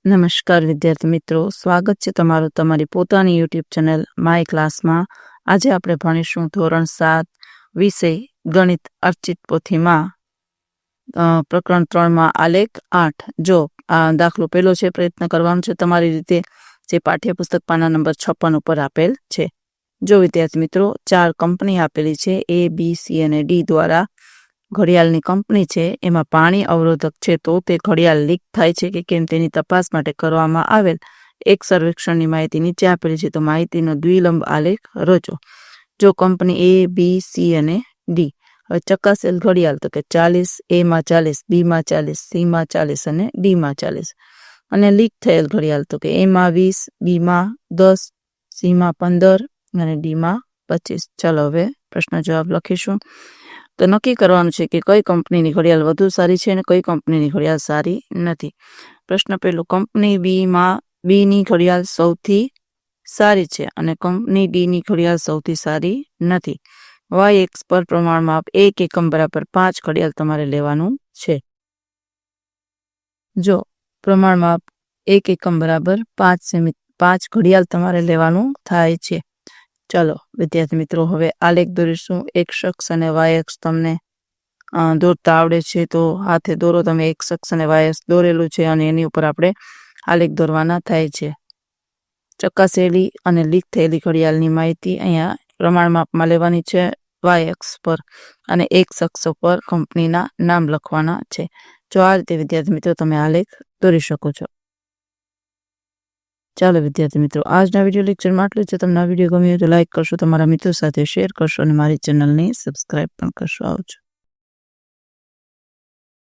નમસ્કાર વિદ્યાર્થી મિત્રો, સ્વાગત છે તમારું તમારી પોતાની યુટ્યુબ ચેનલ માય ક્લાસમાં। આજે આપણે ભણીશું ધોરણ 7 વિષય ગણિત અર્ચિત પોથીમાં પ્રકરણ 3માં આલેખ 8। જો આ દાખલો પહેલો છે, પ્રયત્ન કરવાનો છે તમારી રીતે, જે પાઠ્યપુસ્તક પાના નંબર 56 ઉપર આપેલ છે। જો વિદ્યાર્થી મિત્રો, 4 કંપની આપેલી છે, A, B, C અને D દ્વારા ઘડિયાળની કંપની છે। એમાં પાણી અવરોધક છે, તો તે ઘડિયાળ લીક થાય છે કે કેમ તેની તપાસ માટે કરવામાં આવેલ એક સર્વેક્ષણની માહિતી નીચે આપેલી છે, તો માહિતીનો દ્વિલંબ આલેખ રચો। જો કંપની A, B, C અને D, હવે ચકાસેલ ઘડિયાળ તો કે 40, A માં 40, B માં 40, C માં 40 અને D માં 40, અને લીક થયેલ ઘડિયાળ તો કે A માં 20, B માં 10, C માં 15 અને D માં 25। ચાલો હવે પ્રશ્ન જવાબ લખીશું। તો નક્કી કરવાનું છે કે કઈ કંપનીની ઘડિયાળ વધુ સારી છે અને કઈ કંપનીની ઘડિયાળ સારી નથી। પ્રશ્ન પહેલો, કંપની બીની ઘડિયાળ સૌથી સારી છે અને કંપની ડીની ઘડિયાળ સૌથી સારી નથી। y એક્સ પર પ્રમાણમાપ 1 એકમ બરાબર 5 ઘડિયાળ તમારે લેવાનું છે। જો પ્રમાણમાપ 1 એકમ બરાબર 5 ઘડિયાળ તમારે લેવાનું થાય છે। ચાલો વિદ્યાર્થી મિત્રો, હવે આલેખ દોરીશું। એક્સ અક્ષ અને વાય અક્ષ તમને દોરતા આવડે છે તો હાથે દોરો તમે। એક્સ અક્ષ અને વાય અક્ષ દોરેલું છે અને એની ઉપર આપણે આલેખ દોરવાના થાય છે। ચકાસેલી અને લીક થયેલી ઘડિયાળની માહિતી અહીંયા પ્રમાણમાપમાં લેવાની છે વાય અક્ષ પર, અને એક્સ અક્ષ પર કંપનીના નામ લખવાના છે। જો આ રીતે વિદ્યાર્થી મિત્રો તમે આલેખ દોરી શકો છો। ચાલો વિદ્યાર્થી મિત્રો, આજના વિડીયો લેક્ચરમાં આટલું છે। તમને આ વિડીયો ગમ્યો તો લાઈક કરશો, તમારા મિત્રો સાથે શેર કરશો અને મારી ચેનલને સબસ્ક્રાઈબ પણ કરશો। આવજો।